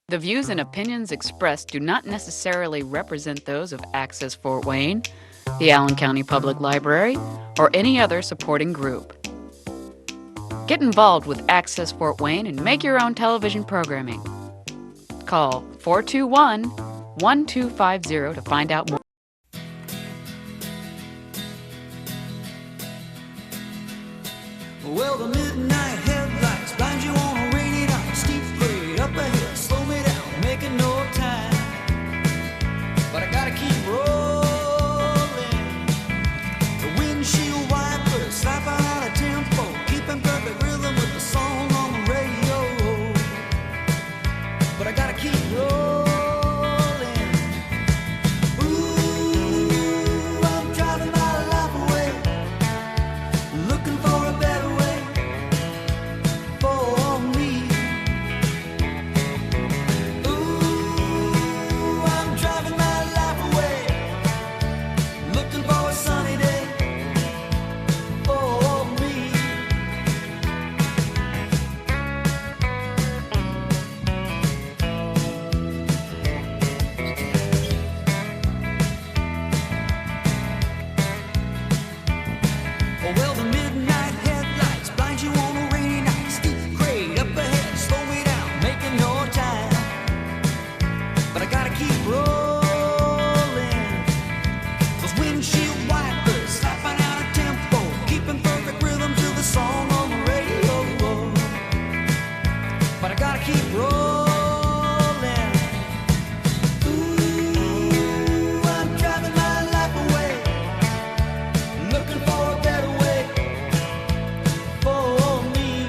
The views and opinions expressed do not necessarily represent those of Access Fort Wayne, the Allen County Public Library, or any other supporting group. Get involved with Access Fort Wayne and make your own television programming. Call 421-1250 to find out more. Well, the midnight headlights blind you on a rainy night. Steep grade up ahead, slow me down, making no time. But I gotta keep rolling. The windshield wipers slap out of tempo, keeping perfect rhythm with the song on the radio. But I gotta keep rolling. Ooh, I'm driving my life away, looking for a better way for me. Ooh, I'm driving my life away, looking for a sunny day for me. Oh, well, the midnight headlights blind you on a rainy night. Steep grade up ahead, slow me down, making no time. But I gotta keep rolling. Those windshield wipers slapping out of tempo, keeping perfect rhythm to the song on the radio. But I gotta keep rolling. Ooh, I'm driving my life away, looking for a better way for me.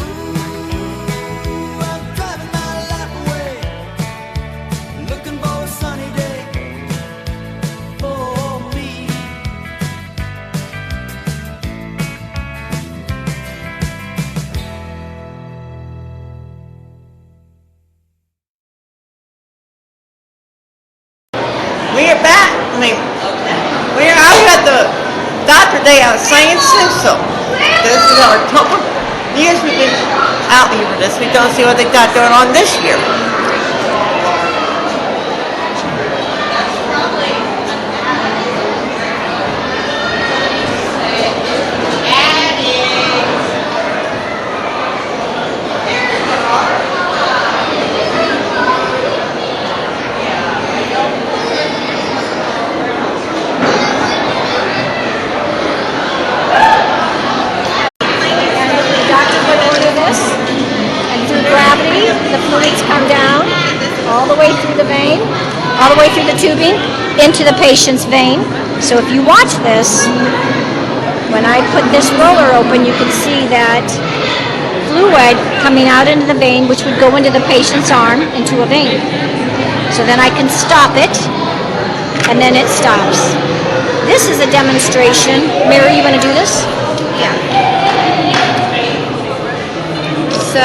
Ooh, I'm driving my life away, looking for a sunny day for me. We are back. We're out at the doctor day out of San Francisco. This is our couple years we've been out here for this. We don't see what they got going on this year. The doctor would order this, and through gravity, the fluids come down all the way through the vein, all the way through the tubing, into the patient's vein. So if you watch this, when I put this roller open, you can see that fluid coming out into the vein, which would go into the patient's arm, into a vein. So then I can stop it, and then it stops. This is a demonstration. Mary, you want to do this? Yeah. So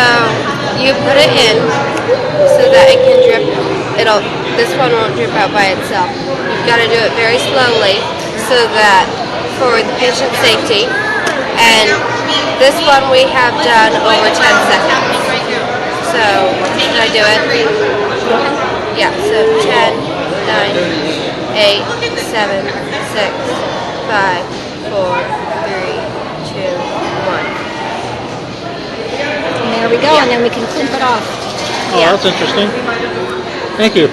you put it in so that it can drip. This one won't drip out by itself. You've got to do it very slowly so that for the patient's safety. And this one we have done over 10 seconds. So should I do it? Yeah. So 10, 9, 8, 7, 6, 5, 4, 3, 2, 1. And there we go, and then we can clip it off. Oh, that's interesting. Thank you.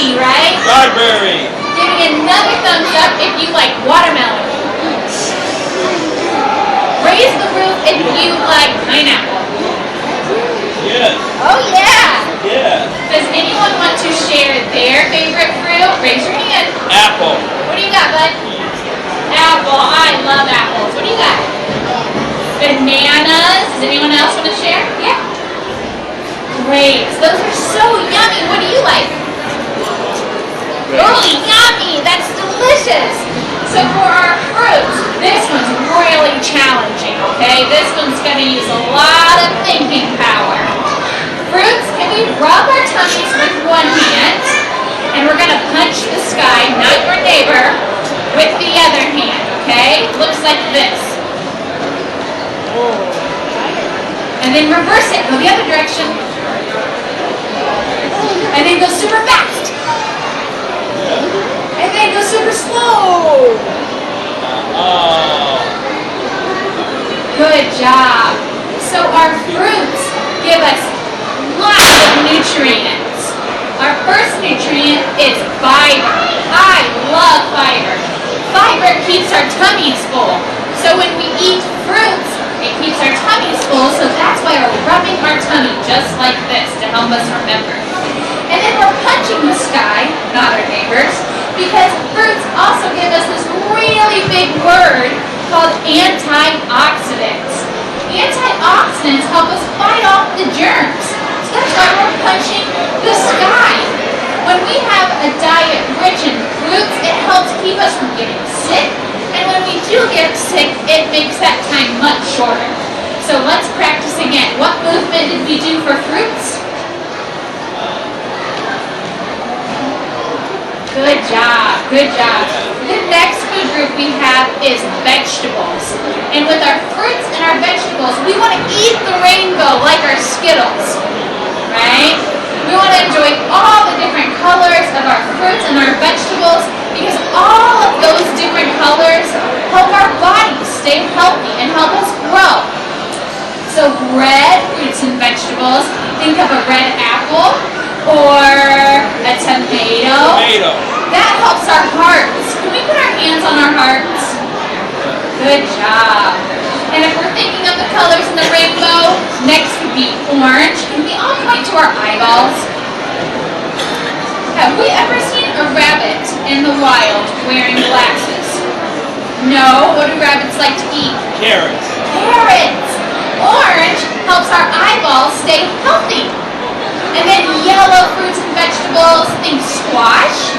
yummy, right? Strawberry. Give me another thumbs up if you like watermelon. Raise the roof if you like pineapple. Yes. Oh yeah! Yeah. Does anyone want to share their favorite fruit? Raise your hand. Apple. What do you got, bud? Apple. I love apples. What do you got? Bananas. Does anyone else want to share? Yeah. Grapes. Those are so yummy. What do you like? Oh, yummy. That's delicious. So for our fruits, this one's really challenging, okay? This one's going to use a lot of thinking power. Fruits, can we rub our tummies with one hand? And we're going to punch the sky, not your neighbor, with the other hand, okay? Looks like this. And then reverse it, go the other direction. And then go super fast. And then go super slow. Good job. So our fruits give us lots of nutrients. Our first nutrient is fiber. I love fiber. Fiber keeps our tummies full. So when we eat fruits, it keeps our tummies full. So that's why we're rubbing our tummy just like this to help us remember. And then we're punching the sky, not our neighbors, because fruits also give us this really big word called antioxidants. Antioxidants help us fight off the germs. So that's why we're punching the sky. When we have a diet rich in fruits, it helps keep us from getting sick. And when we do get sick, it makes that time much shorter. So let's practice again. What movement did we do for fruits? Good job, good job. The next food group we have is vegetables. And with our fruits and our vegetables, we want to eat the rainbow like our Skittles, right? We want to enjoy all the different colors of our fruits and our vegetables because all of those different colors help our bodies stay healthy and help us grow. So red fruits and vegetables, think of a red apple or a tomato. That helps our hearts. Can we put our hands on our hearts? Good job. And if we're thinking of the colors in the rainbow, next would be orange. Can we all point to our eyeballs? Have we ever seen a rabbit in the wild wearing glasses? No. What do rabbits like to eat? Carrots. Carrots. Orange helps our eyeballs stay healthy. And then yellow fruits and vegetables, think squash.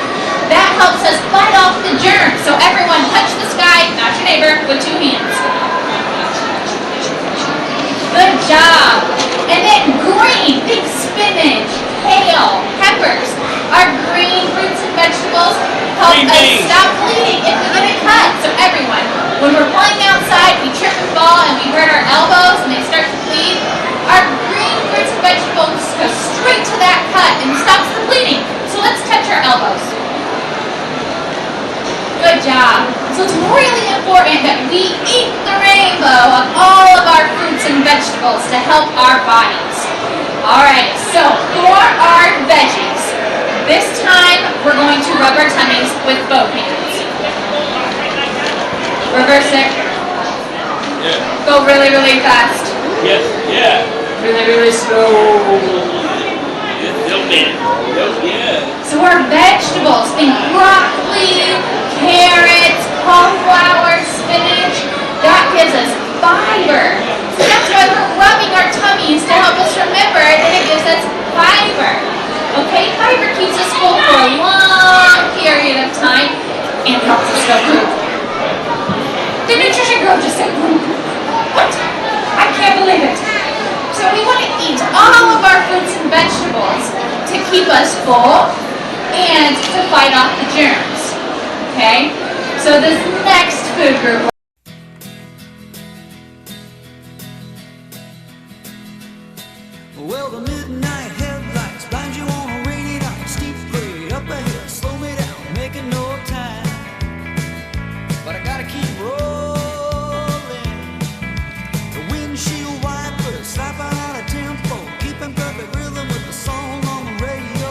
That helps us fight off the germs. So everyone touch the sky, not your neighbor, with two hands. Good job. And then green, think spinach, kale, peppers. Our green fruits and vegetables help us stop bleeding if we get a cut. So everyone, when we're playing outside, we trip and fall and we hurt our elbows and they start to bleed, our green fruits and vegetables go straight to that cut and stops the bleeding. So let's touch our elbows. Good job. So it's really important that we eat the rainbow of all of our fruits and vegetables to help our bodies. Alright, so for our veggies, this time we're going to rub our tummies with both hands. Reverse it. Yeah. Go really, really fast. Yes. Yeah. Really, really slow. Yeah. So our vegetables, think broccoli, carrots, cauliflower, spinach, that gives us fiber. So that's why we're rubbing our tummies to help us remember that it gives us fiber. Okay, fiber keeps us full for a long period of time and helps us go poop. The nutrition girl just said poop. What? I can't believe it. So we want to eat all of our fruits and vegetables to keep us full and to fight off the germs. Okay? So this next food group. Well, the midnight headlights blind you on a rainy night. Steep grade up ahead, slow me down, making no time. But I gotta keep rolling. The windshield wipers slapping out a tempo, keeping perfect rhythm with the song on the radio.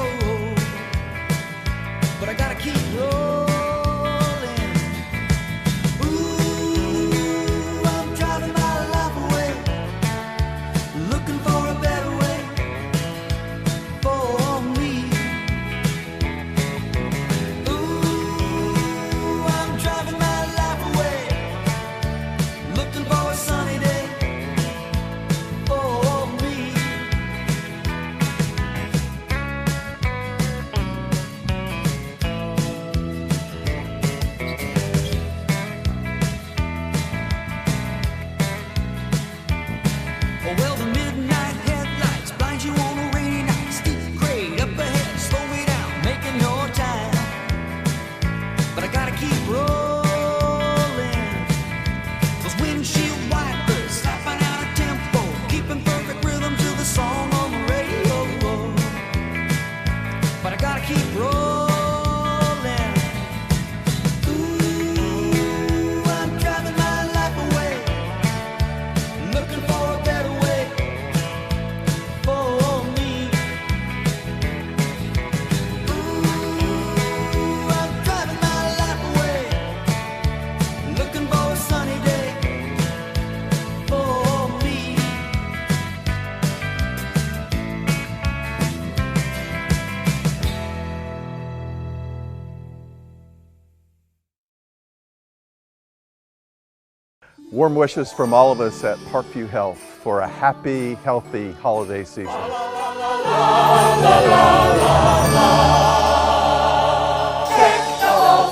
Warm wishes from all of us at Parkview Health for a happy, healthy holiday season.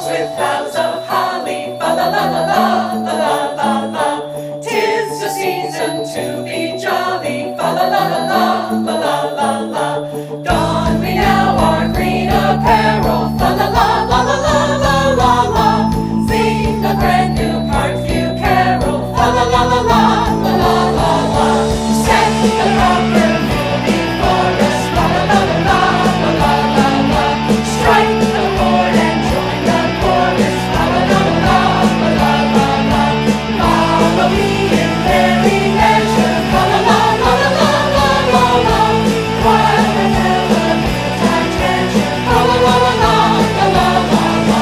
With boughs of holly, fa la la la la la la la la. 'Tis the season to be jolly, fa la la la la la la la la. Don we now our green apparel, fa la la la la la la la la. Sing a brand new Parkview carol, fa la la la la la la la la. Set the rocker before us, fa la la la la la la la. Strike the chord and join the chorus, fa la la la la la la la. Follow me in merry measure, fa la la la la la la la. While the Valentine treasure, fa la la la la la la la.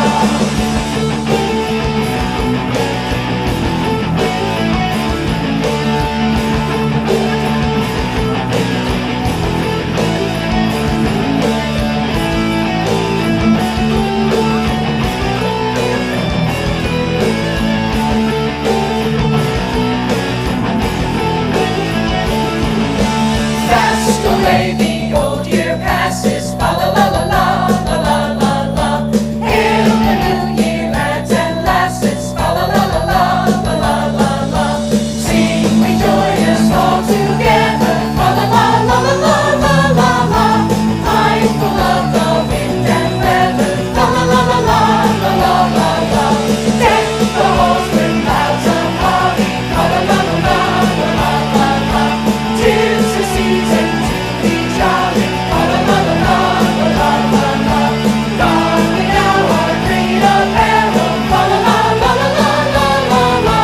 Fast away the old year passes, fa la la la la la la la la. Hail the new year, lads and lasses, fa la la la la la la la la. Sing we joyous all together, fa la la la la la la la la. Mindful of the wind and weather, fa la la la la la la la la. Deck the halls with boughs of holly, fa la la la la la la la la. 'Tis the season to be jolly, fa la la la la la la la la. Don we now our green apparel, fa la la la la la la la la.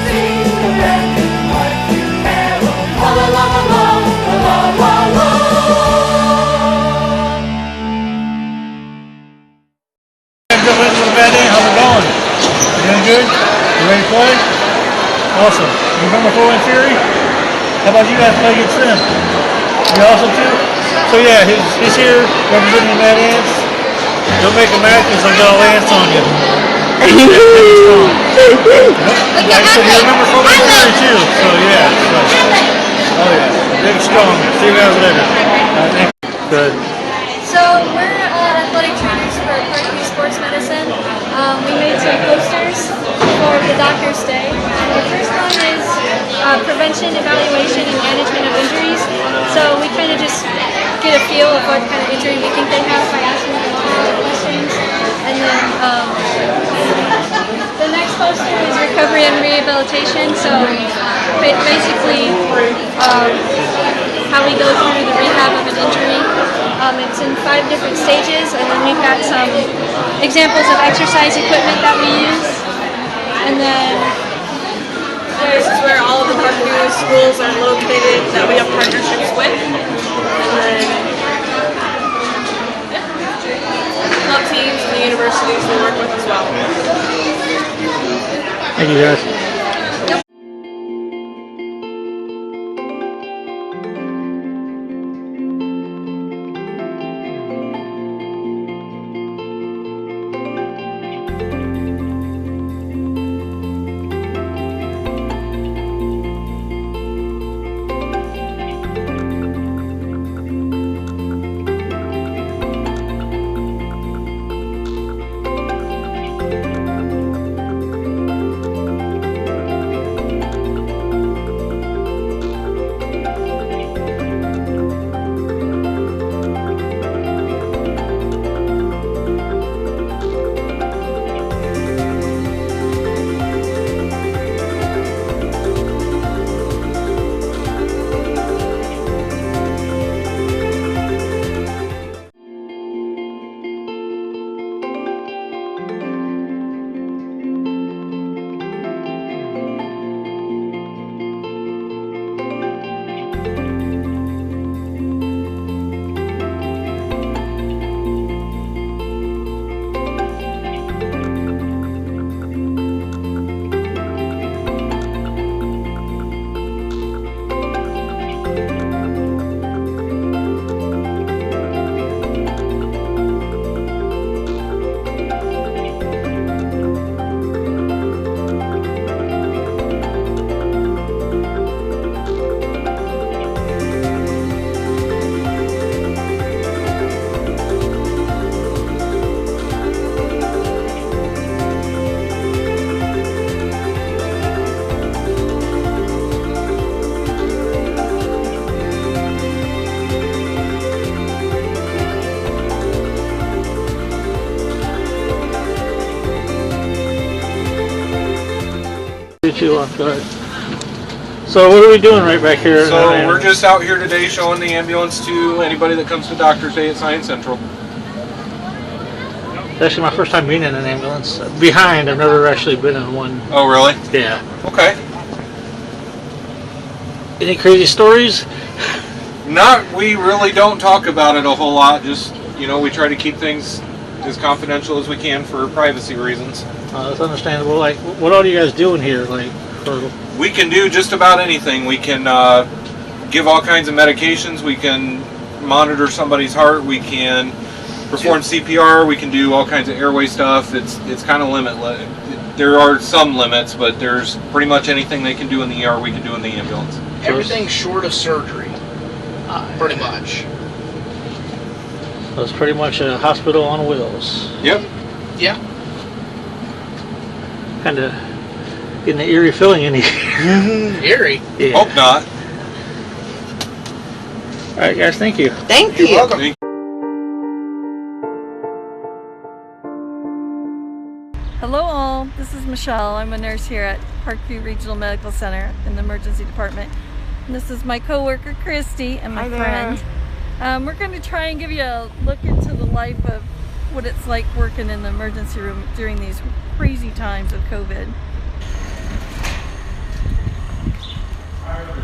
Sing the brand new Parkview carol, fa la la la la la la la la. How's it going? You doing good? You ready to play? Awesome. You remember Full Fury? How about you guys play against them? You awesome too? So yeah, he's here representing the Mad Ants. Don't make them mad because they'll get all ants on you. Like I said, you remember Full Fury too. So yeah. Oh yeah. Big strong. See you guys later. Thank you. Good. So we're athletic trainers for Parkview Sports Medicine. We made some posters for the Doctor's Day. And the first one is prevention, evaluation, and management of injuries. So we kind of just get a feel of what kind of injury we think they have by asking them a lot of questions. And then the next poster is recovery and rehabilitation. So basically how we go through the rehab of an injury. It's in 5 different stages, and then we've got some examples of exercise equipment that we use. And then this is where all of the Parkview schools are located that we have partnerships with. And then club teams and the universities we work with as well. Thank you guys. Good. So what are we doing right back here? So we're just out here today showing the ambulance to anybody that comes to Doctor's Day at Science Central. It's actually my first time being in an ambulance. Behind, I've never actually been in one. Oh, really? Yeah. Okay. Any crazy stories? We really don't talk about it a whole lot. Just, we try to keep things as confidential as we can for privacy reasons. That's understandable. Like, what all are you guys doing here? Like, we can do just about anything. We can give all kinds of medications. We can monitor somebody's heart. We can perform CPR. We can do all kinds of airway stuff. It's kind of limitless. There are some limits, but there's pretty much anything they can do in the ER we can do in the ambulance. Everything short of surgery, pretty much. So it's pretty much a hospital on wheels. Yep. Yeah. Kind of getting the eerie feeling in here. Eerie? Yeah. Hope not. All right, guys. Thank you. Thank You're you. welcome. Hello all, this is Michelle. I'm a nurse here at Parkview Regional Medical Center in the emergency department. And this is my coworker Christy and my Hi there. friend. We're going to try and give you a look into the life of what it's like working in the emergency room during these crazy times of COVID.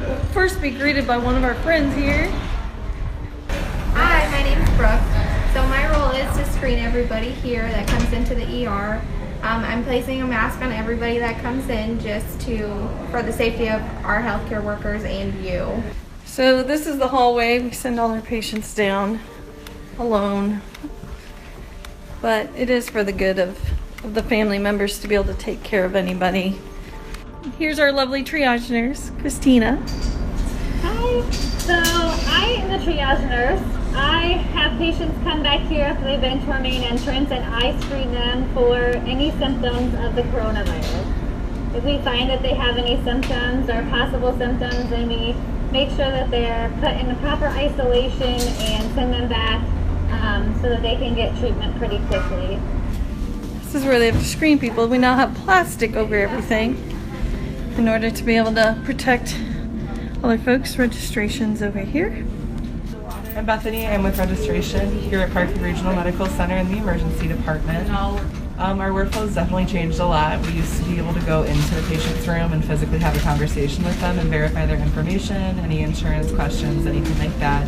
We'll first be greeted by one of our friends here. Hi, my name's Brooke. So my role is to screen everybody here that comes into the ER. I'm placing a mask on everybody that comes in for the safety of our healthcare workers and you. So this is the hallway. We send all our patients down alone. But it is for the good of the family members to be able to take care of anybody. Here's our lovely triage nurse, Christina. Hi, so I am the triage nurse. I have patients come back here after they've been to our main entrance and I screen them for any symptoms of the coronavirus. If we find that they have any symptoms or possible symptoms, then we make sure that they're put in the proper isolation and send them back so that they can get treatment pretty quickly. This is where they have to screen people. We now have plastic over everything in order to be able to protect all our folks' registrations over here. I'm Bethany. I'm with registration here at Parkview Regional Medical Center in the emergency department. Our workflow's definitely changed a lot. We used to be able to go into the patient's room and physically have a conversation with them and verify their information, any insurance questions, anything like that.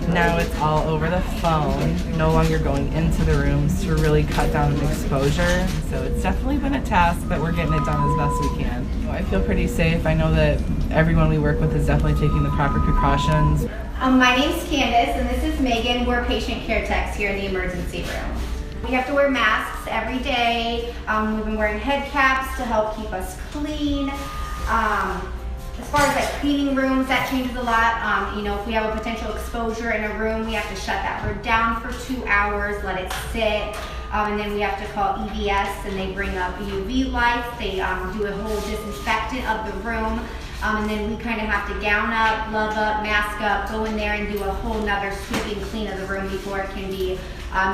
Now it's all over the phone, no longer going into the rooms to really cut down on exposure. So it's definitely been a task, but we're getting it done as best we can. I feel pretty safe. I know that everyone we work with is definitely taking the proper precautions. My name's Candace and this is Megan. We're patient care techs here in the emergency room. We have to wear masks every day. We've been wearing head caps to help keep us clean. As far as like cleaning rooms, that changes a lot. If we have a potential exposure in a room, we have to shut that room down for 2 hours, let it sit. And then we have to call EVS and they bring up UV lights. They do a whole disinfectant of the room. And then we kind of have to gown up, glove up, mask up, go in there and do a whole nother sweeping clean of the room before it can be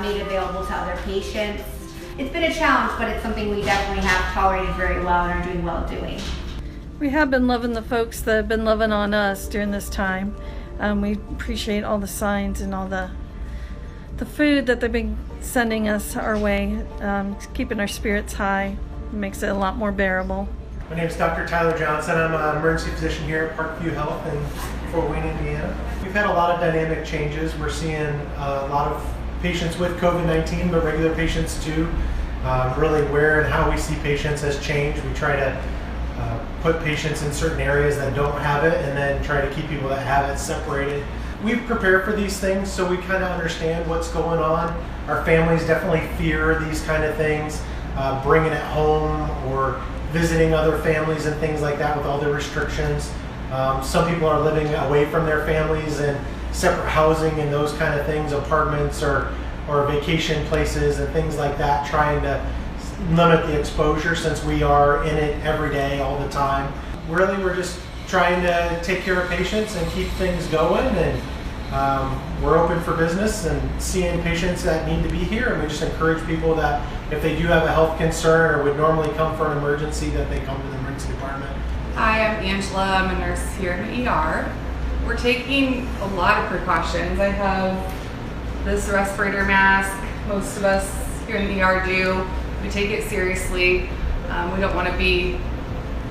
made available to other patients. It's been a challenge, but it's something we definitely have tolerated very well and are doing well doing. We have been loving the folks that have been loving on us during this time. We appreciate all the signs and all the food that they've been sending us our way. It's keeping our spirits high. It makes it a lot more bearable. My name is Dr. Tyler Johnson. I'm an emergency physician here at Parkview Health in Fort Wayne, Indiana. We've had a lot of dynamic changes. We're seeing a lot of patients with COVID-19, but regular patients too. Really where and how we see patients has changed. We try to put patients in certain areas that don't have it and then try to keep people that have it separated. We've prepared for these things, so we kind of understand what's going on. Our families definitely fear these kind of things, bringing it home or visiting other families and things like that with all the restrictions. Some people are living away from their families and separate housing and those kind of things, apartments or vacation places and things like that, trying to limit the exposure since we are in it every day, all the time. Really, we're just trying to take care of patients and keep things going, and we're open for business and seeing patients that need to be here, and we just encourage people that if they do have a health concern or would normally come for an emergency, that they come to the emergency department Hi, I'm Angela. I'm a nurse here in the ER. We're taking a lot of precautions. I have this respirator mask. Most of us here in the ER do. We take it seriously. We don't want to be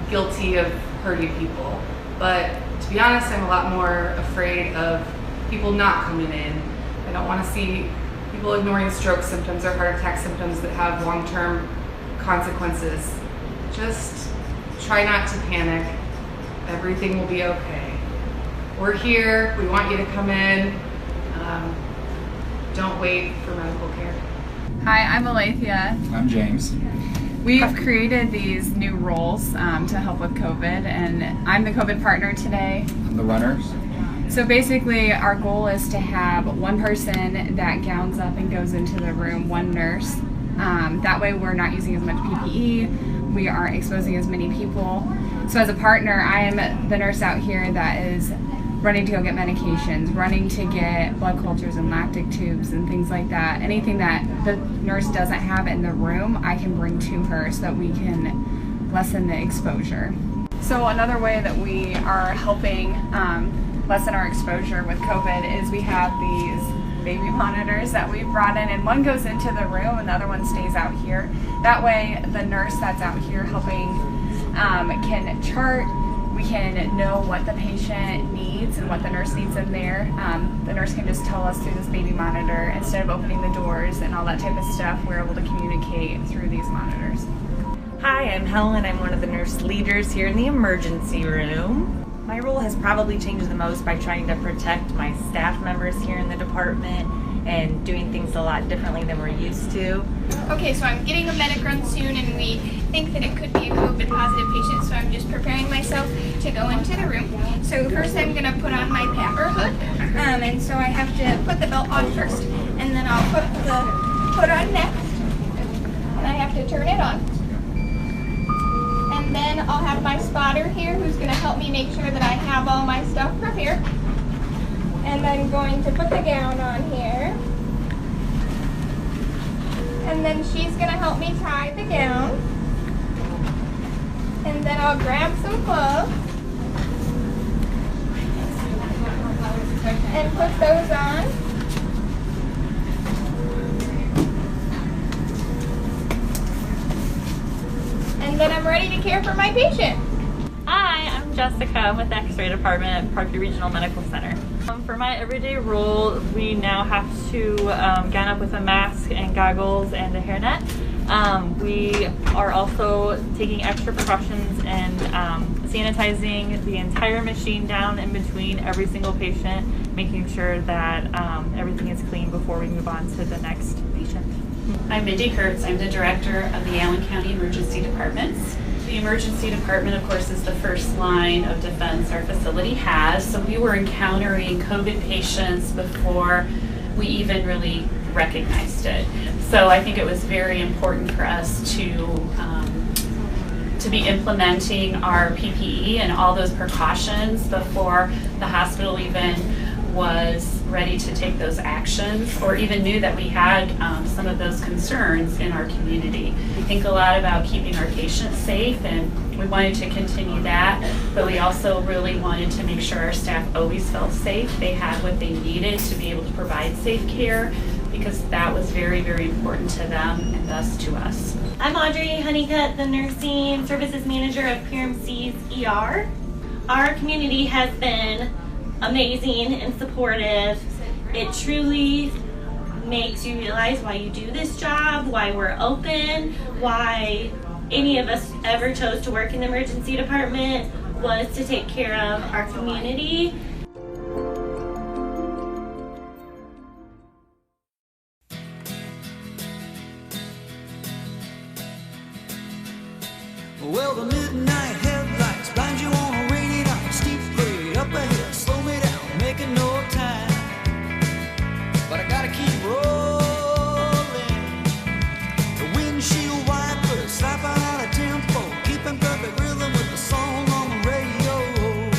guilty of hurting people. But to be honest, I'm a lot more afraid of people not coming in. I don't want to see people ignoring stroke symptoms or heart attack symptoms that have long-term consequences. Just try not to panic. Everything will be okay. We're here. We want you to come in. Don't wait for medical care. Hi, I'm Alethea. I'm James. We've created these new roles to help with COVID, and I'm the COVID partner today. I'm the runners. So basically, our goal is to have one person that gowns up and goes into the room, one nurse. That way we're not using as much PPE, we aren't exposing as many people. So as a partner, I am the nurse out here that is running to go get medications, running to get blood cultures and lactic tubes and things like that. Anything that the nurse doesn't have in the room, I can bring to her so that we can lessen the exposure. So another way that we are helping lessen our exposure with COVID is we have these baby monitors that we've brought in, and one goes into the room and the other one stays out here. That way the nurse that's out here helping can chart, we can know what the patient needs and what the nurse needs in there. The nurse can just tell us through this baby monitor instead of opening the doors and all that type of stuff. We're able to communicate through these monitors. Hi, I'm Helen. I'm one of the nurse leaders here in the emergency room. My role has probably changed the most by trying to protect my staff members here in the department and doing things a lot differently than we're used to. Okay, so I'm getting a medic run soon and we think that it could be a COVID positive patient, so I'm just preparing myself to go into the room. So first I'm going to put on my pamper hood, and so I have to put the belt on first, and then I'll put the hood on next, and I have to turn it on. And then I'll have my spotter here who's going to help me make sure that I have all my stuff prepared. And I'm going to put the gown on here. And then she's going to help me tie the gown. And then I'll grab some gloves and put those on. And then I'm ready to care for my patient. Hi, I'm Jessica with the X-ray department at Parkview Regional Medical Center. For my everyday role, we now have to gown up with a mask and goggles and a hairnet. We are also taking extra precautions and sanitizing the entire machine down in between every single patient, making sure that everything is clean before we move on to the next patient. I'm Mindy Kurtz. I'm the director of the Allen County Emergency Departments. The emergency department, of course, is the first line of defense our facility has. So we were encountering COVID patients before we even really recognized it. So I think it was very important for us to be implementing our PPE and all those precautions before the hospital even was ready to take those actions or even knew that we had some of those concerns in our community. We think a lot about keeping our patients safe, and we wanted to continue that, but we also really wanted to make sure our staff always felt safe. They had what they needed to be able to provide safe care, because that was very, very important to them and thus to us. I'm Audrey Honeycutt, the Nursing Services Manager of PRMC's ER. Our community has been amazing and supportive. It truly makes you realize why you do this job, why we're open, why any of us ever chose to work in the emergency department was to take care of our community. Well, the midnight headlights blind you on a rainy night. Steep grade up ahead, slow me down, making no time. But I gotta keep rolling. The windshield wipers slap out of tempo, keeping perfect rhythm with the song on the radio.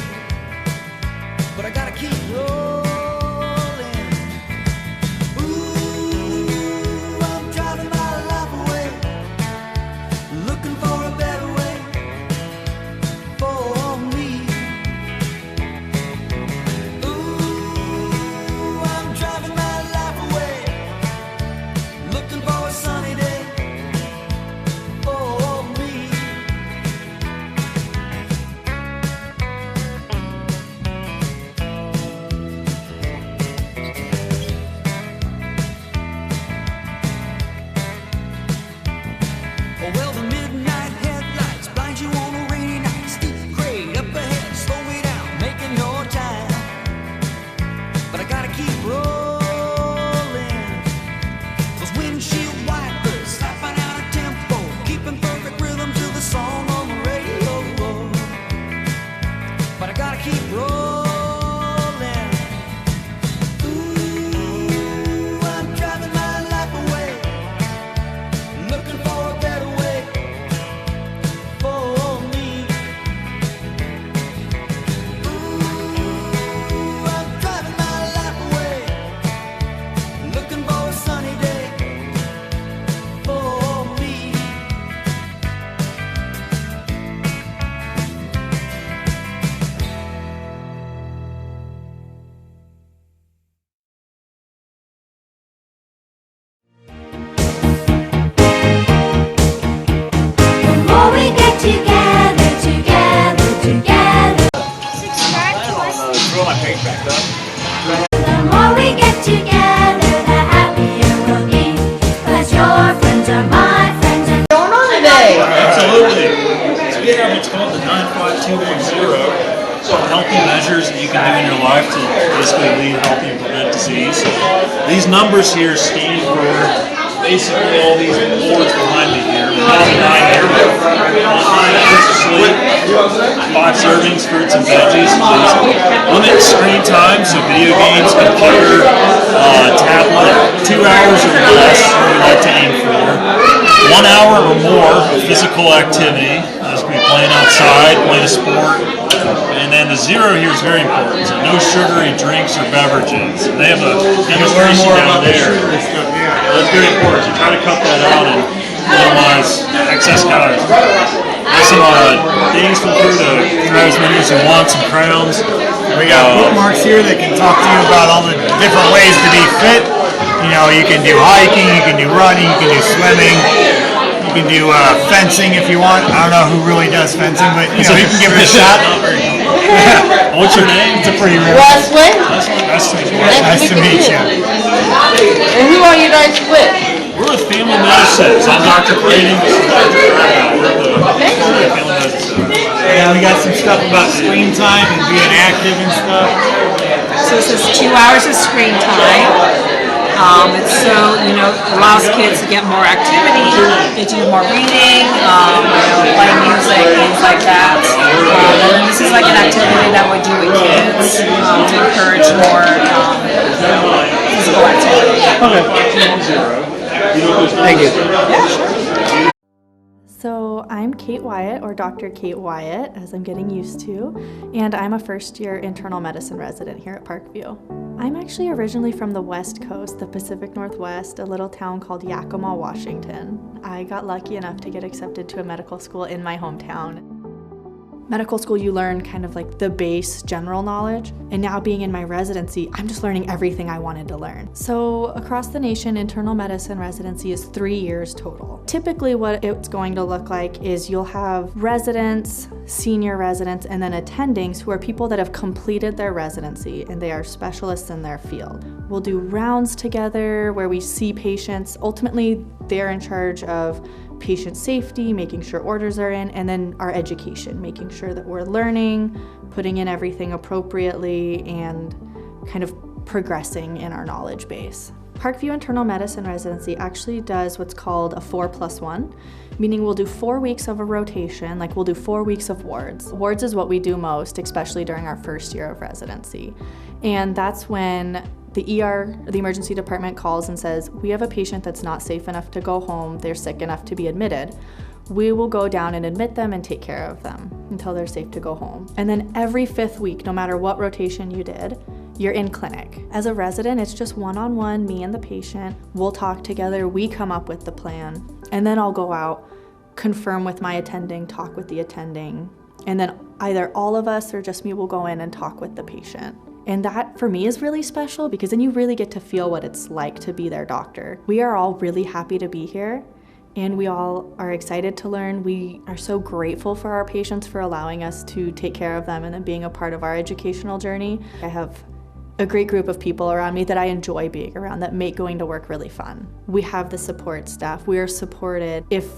healthy measures that you can do in your life to basically lead healthy and prevent disease. These numbers here stand for basically all these boards behind me here. 5 servings, fruits and veggies. Limit screen time, so video games, computer, tablet, 2 hours or less we like to aim for. 1 hour or more of physical activity. That's going to be playing outside, playing a sport. And then the 0 here is very important. So no sugary drinks or beverages. They have a demonstration down there. That's very important. You try to cut that out and minimize excess calories. There's some things from through to try as many as you want, some crowns. We got bookmarks here that can talk to you about all the different ways to be fit. You know, you can do hiking, you can do running, you can do swimming, you can do fencing if you want. I don't know who really does fencing, but you know, you can give it a shot. What's your name? It's a pretty rare. Wesley. Nice to meet you. And who are you guys with? We're with Family Medicine. I'm Dr. Brady. We're the Family Medicine. Yeah, we got some stuff about screen time and being active and stuff. So this is 2 hours of screen time. It's so, you know, allows kids to get more activity, they do more reading, play music, things like that. And this is like an activity that we do with kids to encourage more physical activity. Okay. Thank you. Yeah, sure. So I'm Kate Wyatt, or Dr. Kate Wyatt, as I'm getting used to, and I'm a first-year internal medicine resident here at Parkview. I'm actually originally from the West Coast, the Pacific Northwest, a little town called Yakima, Washington. I got lucky enough to get accepted to a medical school in my hometown. Medical school, you learn kind of like the base general knowledge, and now being in my residency, I'm just learning everything I wanted to learn. So across the nation, internal medicine residency is 3 years total. Typically what it's going to look like is you'll have residents, senior residents, and then attendings who are people that have completed their residency and they are specialists in their field. We'll do rounds together where we see patients. Ultimately, they're in charge of patient safety, making sure orders are in, and then our education, making sure that we're learning, putting in everything appropriately, and kind of progressing in our knowledge base. Parkview Internal Medicine Residency actually does what's called a 4+1, meaning we'll do 4 weeks of a rotation, like we'll do 4 weeks of wards. Wards is what we do most, especially during our first year of residency. And that's when the ER, the emergency department, calls and says, we have a patient that's not safe enough to go home, they're sick enough to be admitted. We will go down and admit them and take care of them until they're safe to go home. And then every 5th week, no matter what rotation you did, you're in clinic. As a resident, it's just one-on-one, me and the patient. We'll talk together, we come up with the plan, and then I'll go out, confirm with my attending, talk with the attending, and then either all of us or just me will go in and talk with the patient. And that for me is really special because then you really get to feel what it's like to be their doctor. We are all really happy to be here and we all are excited to learn. We are so grateful for our patients for allowing us to take care of them and then being a part of our educational journey. I have a great group of people around me that I enjoy being around that make going to work really fun. We have the support staff. We are supported. If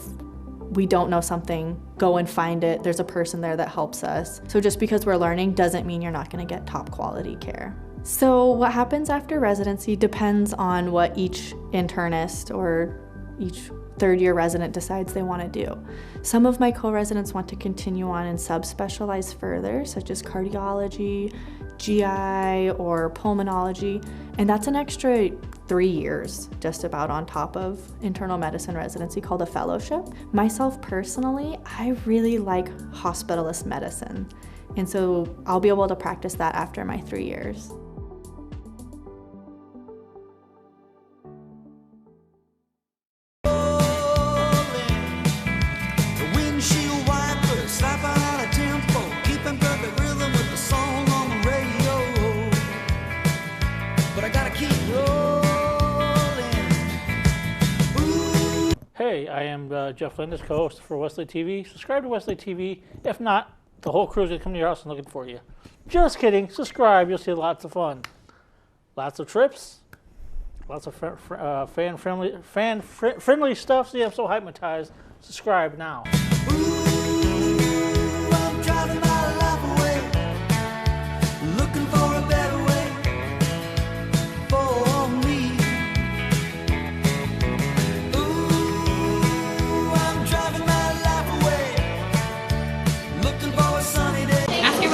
we don't know something, go and find it. There's a person there that helps us. So just because we're learning doesn't mean you're not going to get top quality care. So what happens after residency depends on what each internist or each third-year resident decides they want to do. Some of my co-residents want to continue on and subspecialize further, such as cardiology, GI, or pulmonology, and that's an extra 3 years just about on top of internal medicine residency called a fellowship. Myself personally, I really like hospitalist medicine, and so I'll be able to practice that after my 3 years. Hey, I am Jeff Lindis, co-host for Wesley TV. Subscribe to Wesley TV. If not, the whole crew's gonna come to your house and looking for you. Just kidding. Subscribe. You'll see lots of fun, lots of trips, lots of fan-friendly stuff. See, I'm so hypnotized. Subscribe now. I'm driving my life away.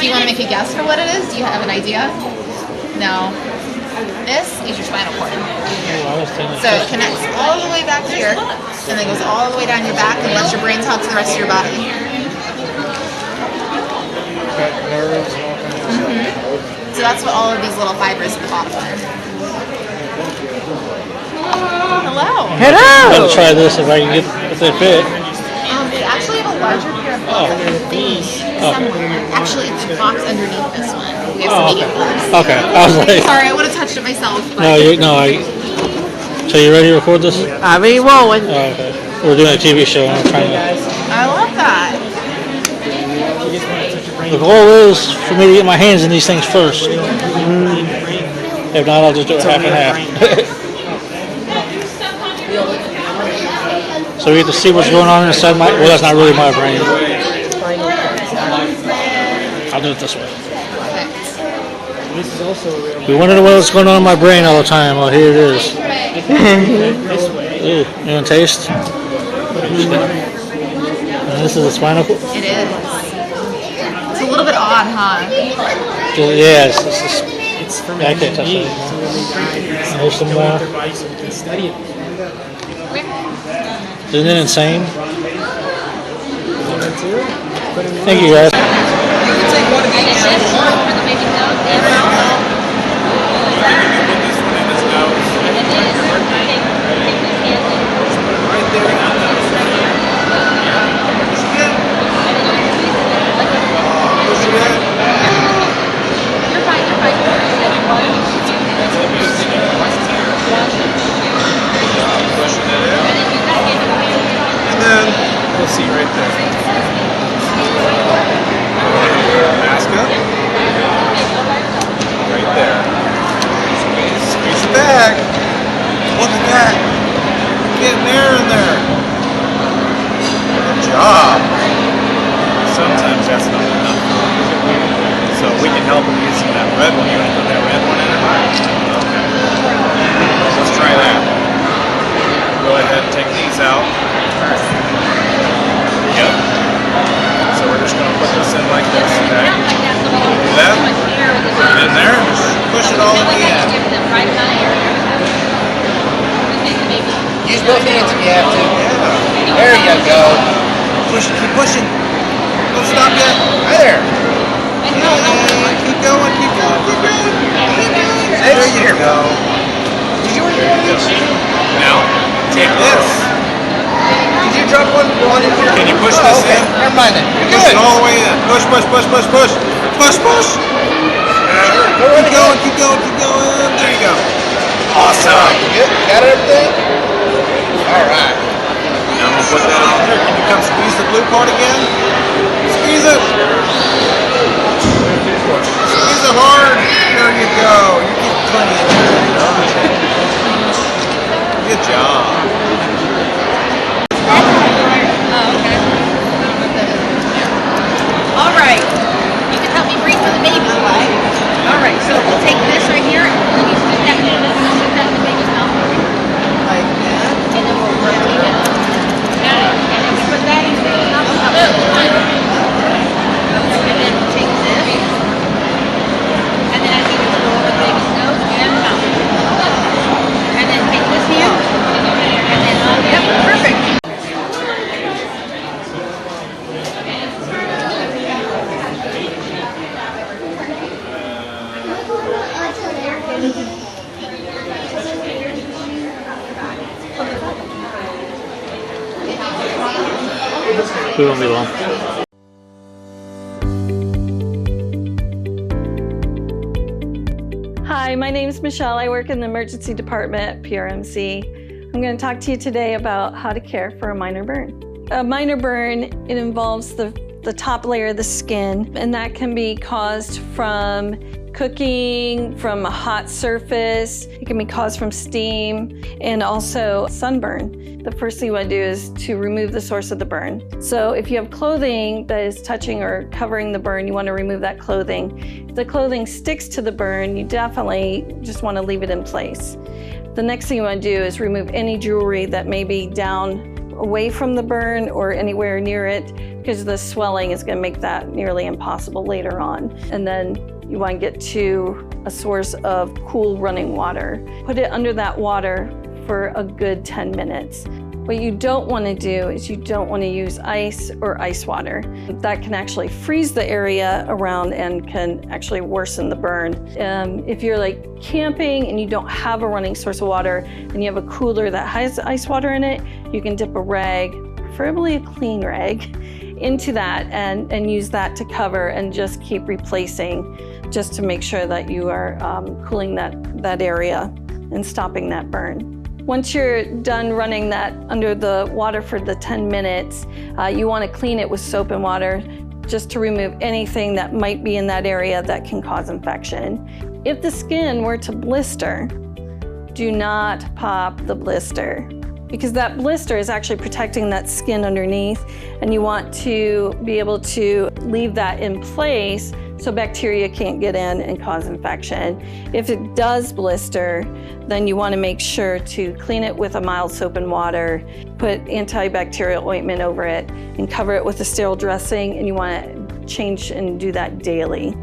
Do you want to make a guess for what it is? Do you have an idea? No. This is your spinal cord. So it connects all the way back here, and then goes all the way down your back and lets your brain talk to the rest of your body. So that's what all of these little fibers at the bottom are. Hello. I'm gonna try this if I can get if they fit. We actually have a larger pair of gloves somewhere. Actually, it's a box underneath this one. We have some medium gloves. Okay. I was like, sorry, I would have touched it myself. But So you ready to record this? I'm ready rolling. Oh, okay. We're doing a TV show and we're trying to. I love that. The goal is for me to get my hands in these things first. If not, I'll just do it half and half. So we get to see what's going on inside my. Well, that's not really my brain. I'll do it this way. We want to know what's going on in my brain all the time. Well, here it is. Ooh, you want to taste? And this is the spinal cord? It is. It's a little bit odd, huh? Yeah, it's I can't touch it. There's some more. Isn't it insane? Thank you, guys. We'll see right there. Mask up. Right there. Squeeze it back. Look at that. Getting air in there. Good job. Sometimes that's not enough. So we can help him using that red one. You want to put that red one in it? Okay. Let's try that. Go ahead and take these out. Yep. So we're just going to put this in like this, okay? Do that. Put it in there. Just push it all in the end. Use both hands if you have to. Yeah. There you go. Push it. Keep pushing. Don't stop yet. There. Yeah. Keep going. Keep going. Keep going. There you go. Did you want to do Now, take this. Did you drop one in here? Can you push this in? Never mind then. Push it all the way in. Push, push, push, push, push. Push, push. Keep going, keep going, keep going. There you go. Awesome. Good. Got everything? All right. Now I'm going to put that on there. Can you come squeeze the blue part again? Squeeze it. Squeeze it hard. There you go. You get plenty of that. Good job. All right. You can help me breathe for the baby, right? All right. So we'll take this right here and you put that in the baby's mouth. Like that. And then we'll rotate it. And then we put that in the baby's mouth. And then we'll take this. And then I think it's go over the baby's nose and mouth. And then take this hand. And then, yep, perfect. We won't be long. Hi, my name is Michelle. I work in the emergency department at PRMC. I'm going to talk to you today about how to care for a minor burn. A minor burn, it involves the top layer of the skin, and that can be caused from cooking, from a hot surface. It can be caused from steam and also sunburn. The first thing you want to do is to remove the source of the burn. So if you have clothing that is touching or covering the burn, you want to remove that clothing. If the clothing sticks to the burn, you definitely just want to leave it in place. The next thing you want to do is remove any jewelry that may be down away from the burn or anywhere near it because the swelling is going to make that nearly impossible later on. And then you want to get to a source of cool running water. Put it under that water for a good 10 minutes. What you don't want to do is you don't want to use ice or ice water. That can actually freeze the area around and can actually worsen the burn. If you're like camping and you don't have a running source of water and you have a cooler that has ice water in it, you can dip a rag, preferably a clean rag, into that and use that to cover and just keep replacing just to make sure that you are cooling that area and stopping that burn. Once you're done running that under the water for the 10 minutes, you want to clean it with soap and water just to remove anything that might be in that area that can cause infection. If the skin were to blister, do not pop the blister, because that blister is actually protecting that skin underneath, and you want to be able to leave that in place so bacteria can't get in and cause infection. If it does blister, then you want to make sure to clean it with a mild soap and water, put antibacterial ointment over it, and cover it with a sterile dressing, and you want to change and do that daily.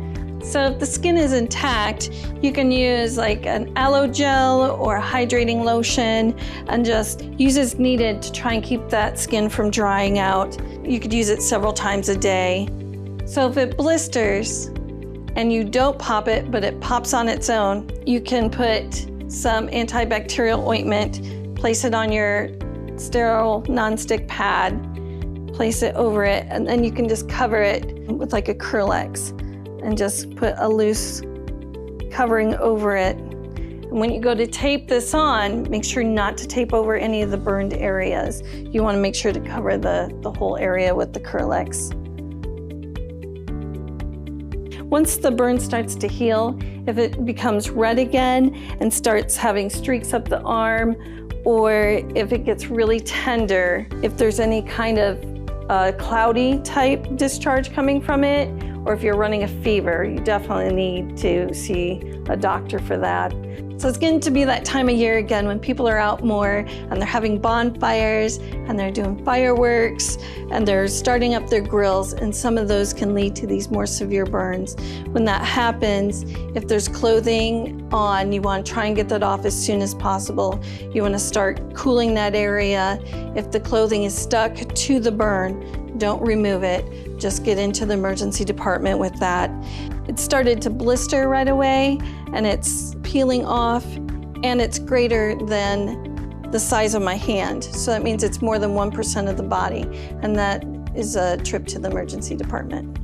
So if the skin is intact, you can use like an aloe gel or a hydrating lotion and just use as needed to try and keep that skin from drying out. You could use it several times a day. So if it blisters and you don't pop it, but it pops on its own, you can put some antibacterial ointment, place it on your sterile nonstick pad, place it over it, and then you can just cover it with like a Curlex and just put a loose covering over it. And when you go to tape this on, make sure not to tape over any of the burned areas. You want to make sure to cover the whole area with the Curlex. Once the burn starts to heal, if it becomes red again and starts having streaks up the arm, or if it gets really tender, if there's any kind of cloudy type discharge coming from it, or if you're running a fever, you definitely need to see a doctor for that. So it's getting to be that time of year again when people are out more and they're having bonfires and they're doing fireworks and they're starting up their grills, and some of those can lead to these more severe burns. When that happens, if there's clothing on, you want to try and get that off as soon as possible. You want to start cooling that area. If the clothing is stuck to the burn, don't remove it. Just get into the emergency department with that. It started to blister right away and it's peeling off, and it's greater than the size of my hand. So that means it's more than 1% of the body, and that is a trip to the emergency department.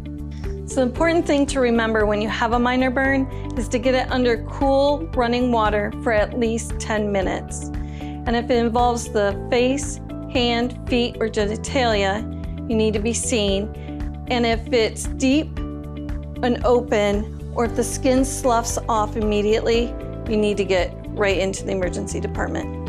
So the important thing to remember when you have a minor burn is to get it under cool running water for at least 10 minutes. And if it involves the face, hand, feet, or genitalia, you need to be seen. And if it's deep and open, or if the skin sloughs off immediately, you need to get right into the emergency department.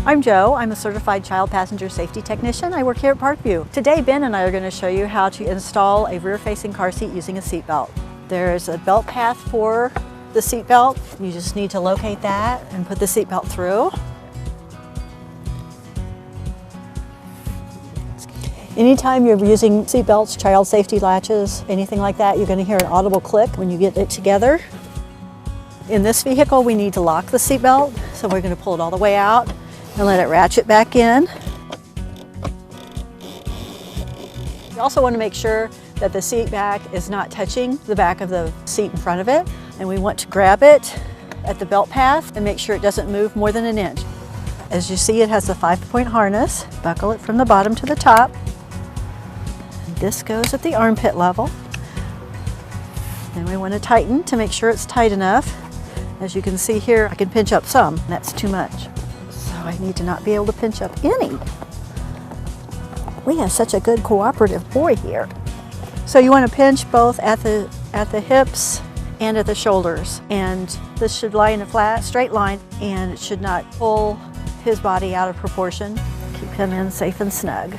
I'm Joe. I'm a certified child passenger safety technician. I work here at Parkview. Today, Ben and I are going to show you how to install a rear-facing car seat using a seat belt. There's a belt path for the seat belt. You just need to locate that and put the seat belt through. Anytime you're using seat belts, child safety latches, anything like that, you're going to hear an audible click when you get it together. In this vehicle, we need to lock the seat belt, so we're going to pull it all the way out and let it ratchet back in. You also want to make sure that the seat back is not touching the back of the seat in front of it, and we want to grab it at the belt path and make sure it doesn't move more than an inch. As you see, it has a 5-point harness. Buckle it from the bottom to the top. This goes at the armpit level. Then we want to tighten to make sure it's tight enough. As you can see here, I can pinch up some. That's too much. I need to not be able to pinch up any. We have such a good cooperative boy here. So you want to pinch both at the hips and at the shoulders. And this should lie in a flat, straight line, and it should not pull his body out of proportion. Keep him in safe and snug.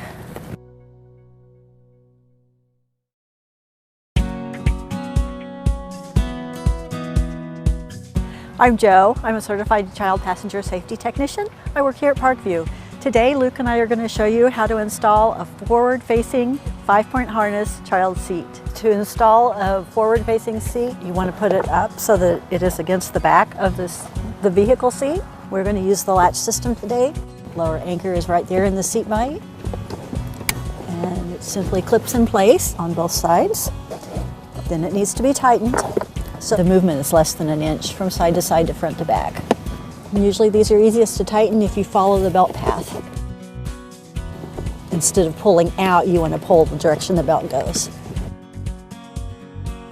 I'm Jo. I'm a certified child passenger safety technician. I work here at Parkview. Today, Luke and I are going to show you how to install a forward-facing 5-point harness child seat. To install a forward-facing seat, you want to put it up so that it is against the back of the vehicle seat. We're going to use the latch system today. Lower anchor is right there in the seat bight. And it simply clips in place on both sides. Then it needs to be tightened, so the movement is less than an inch from side to side to front to back. And usually these are easiest to tighten if you follow the belt path. Instead of pulling out, you want to pull the direction the belt goes.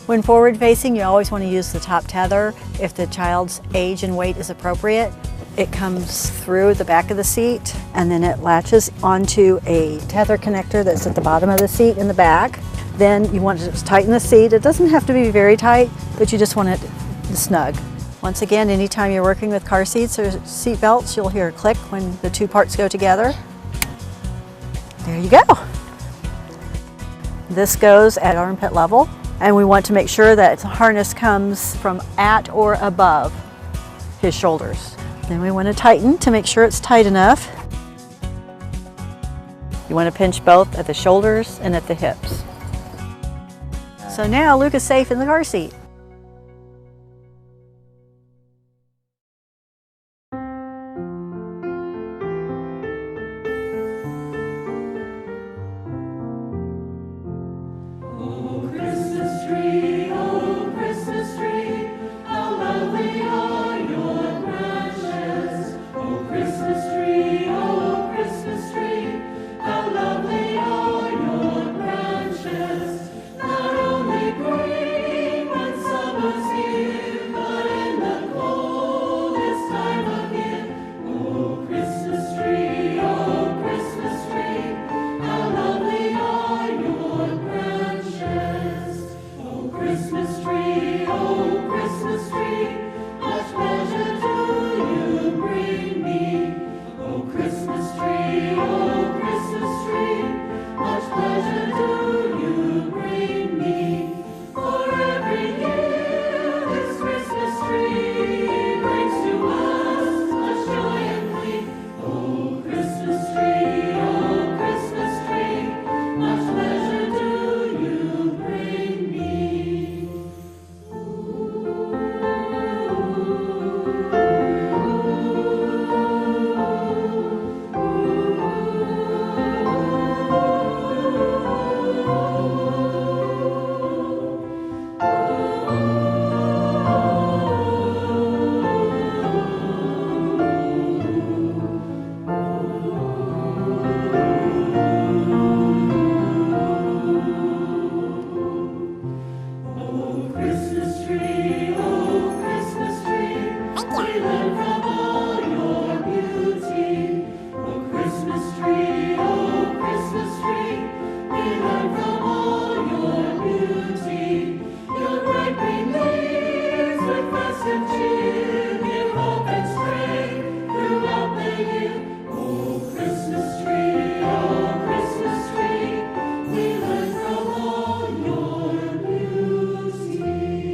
When forward facing, you always want to use the top tether if the child's age and weight is appropriate. It comes through the back of the seat and then it latches onto a tether connector that's at the bottom of the seat in the back. Then you want to just tighten the seat. It doesn't have to be very tight, but you just want it snug. Once again, anytime you're working with car seats or seat belts, you'll hear a click when the two parts go together. There you go. This goes at armpit level, and we want to make sure that the harness comes from at or above his shoulders. Then we want to tighten to make sure it's tight enough. You want to pinch both at the shoulders and at the hips. So now Luke is safe in the car seat.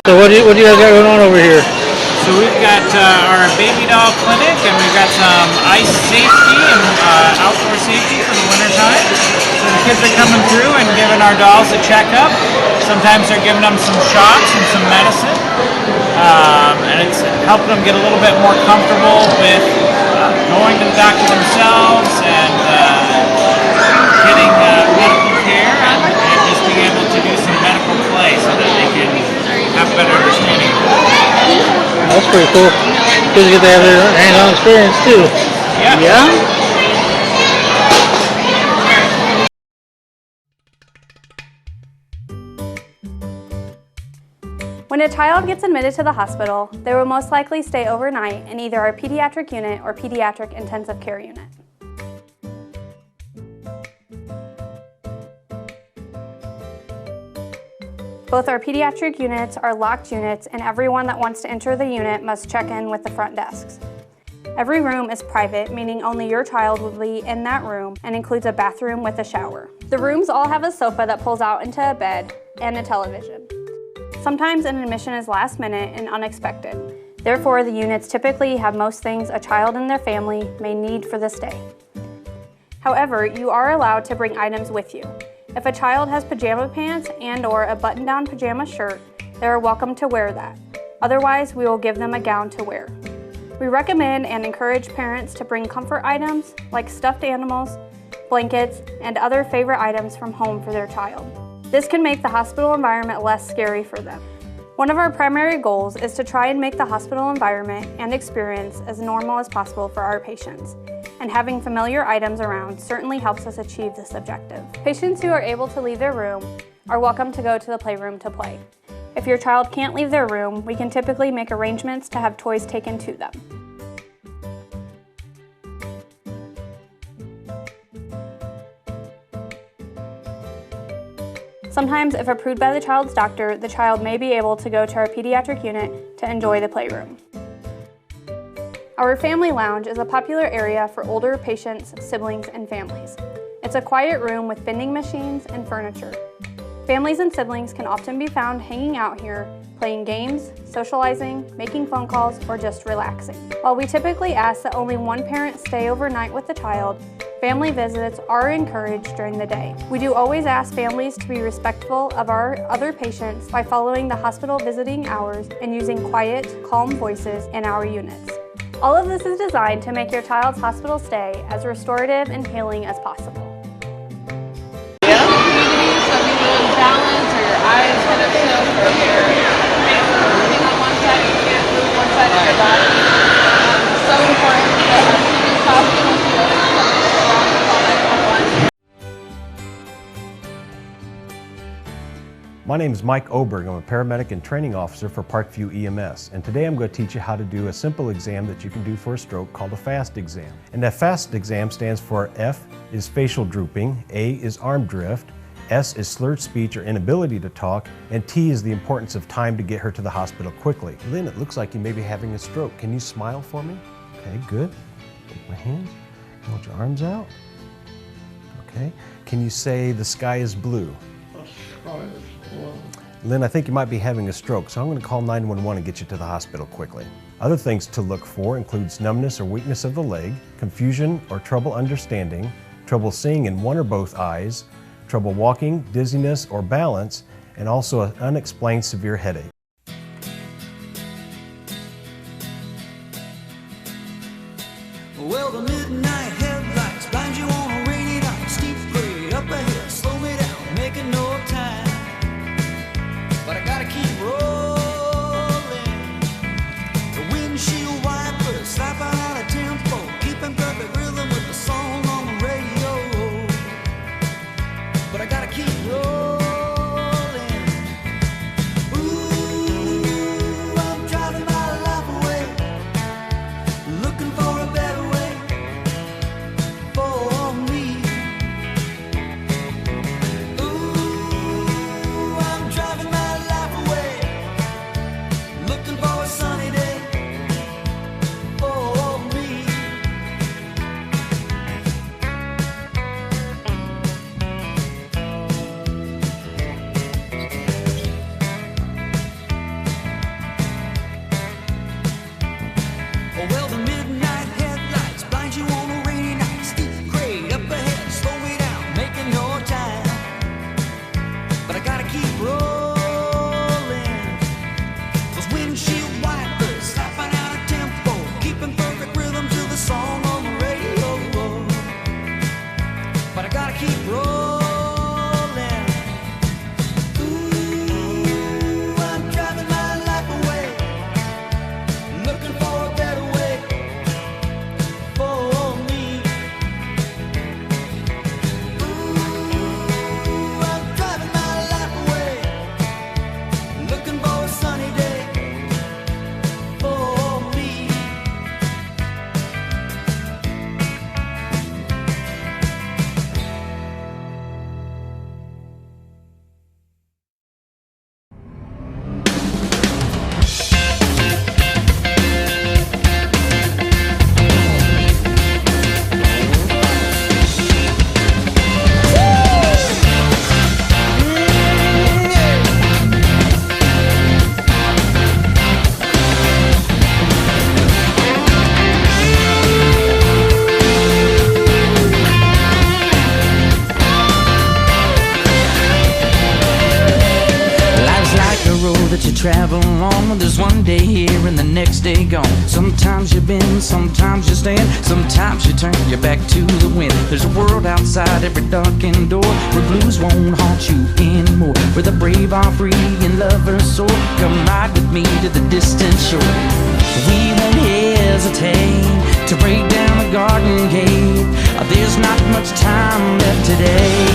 So what do you guys got going on over here? So we've got our baby doll clinic, and we've got some ice safety and outdoor safety for the winter time. So the kids are coming through and giving our dolls a checkup. Sometimes they're giving them some shots and some medicine, and it's helping them get a little bit more comfortable with going to the doctor themselves and getting medical care and just being able to do some medical play so that they can have a better understanding. That's pretty cool. Kids get to have their hands-on experience too. Yeah. When a child gets admitted to the hospital, they will most likely stay overnight in either our pediatric unit or pediatric intensive care unit. Both our pediatric units are locked units, and everyone that wants to enter the unit must check in with the front desks. Every room is private, meaning only your child will be in that room, and includes a bathroom with a shower. The rooms all have a sofa that pulls out into a bed and a television. Sometimes an admission is last minute and unexpected. Therefore, the units typically have most things a child and their family may need for the stay. However, you are allowed to bring items with you. If a child has pajama pants and/or a button-down pajama shirt, they are welcome to wear that. Otherwise, we will give them a gown to wear. We recommend and encourage parents to bring comfort items like stuffed animals, blankets, and other favorite items from home for their child. This can make the hospital environment less scary for them. One of our primary goals is to try and make the hospital environment and experience as normal as possible for our patients, and having familiar items around certainly helps us achieve this objective. Patients who are able to leave their room are welcome to go to the playroom to play. If your child can't leave their room, we can typically make arrangements to have toys taken to them. Sometimes, if approved by the child's doctor, the child may be able to go to our pediatric unit to enjoy the playroom. Our family lounge is a popular area for older patients, siblings, and families. It's a quiet room with vending machines and furniture. Families and siblings can often be found hanging out here, playing games, socializing, making phone calls, or just relaxing. While we typically ask that only one parent stay overnight with the child, family visits are encouraged during the day. We do always ask families to be respectful of our other patients by following the hospital visiting hours and using quiet, calm voices in our units. All of this is designed to make your child's hospital stay as restorative and healing as possible. Balance or your eyes kind of tilt or your face moving on one side, you can't move one side of your body. It's so important that as soon as possible to go to something around the call 911. My name is Mike Oberg. I'm a paramedic and training officer for Parkview EMS, and today I'm going to teach you how to do a simple exam that you can do for a stroke called a FAST exam. And that FAST exam stands for F is facial drooping, A is arm drift, S is slurred speech or inability to talk, and T is the importance of time to get her to the hospital quickly. Lynn, it looks like you may be having a stroke. Can you smile for me? Okay, good. Take my hand, hold your arms out. Okay. Can you say the sky is blue? The sky is blue. Lynn, I think you might be having a stroke, so I'm going to call 911 and get you to the hospital quickly. Other things to look for includes numbness or weakness of the leg, confusion or trouble understanding, trouble seeing in one or both eyes, trouble walking, dizziness, or balance, and also an unexplained severe headache. Well, the midnight headlights blind you on a rainy night. Steep grade up ahead, slow me down, making no time. But I gotta keep rolling. The windshield wipers slap out of tempo, keeping perfect rhythm with the song on the radio. But I gotta keep rolling. Ooh, I'm driving my life away, looking for a better way for me. Ooh, I'm driving my life away, looking for a sunny day for me. Well, the midnight headlights blind you on a rainy night. Steep grade up ahead, slow me down, making no time. But I gotta keep rolling. Those windshield wipers slapping out of tempo, keeping perfect rhythm to the song on the radio. But I gotta keep rolling. Ooh, I'm driving my life away, looking for a better way for me. Ooh, I'm driving my life away, looking for a sunny day for me. travel on. There's one day here and the next day gone. Sometimes you bend, sometimes you stand, sometimes you turn your back to the wind. There's a world outside every darkened door where blues won't haunt you anymore, where the brave are free and lovers soar. Come ride with me to the distant shore. We won't hesitate to break down the garden gate. There's not much time left today.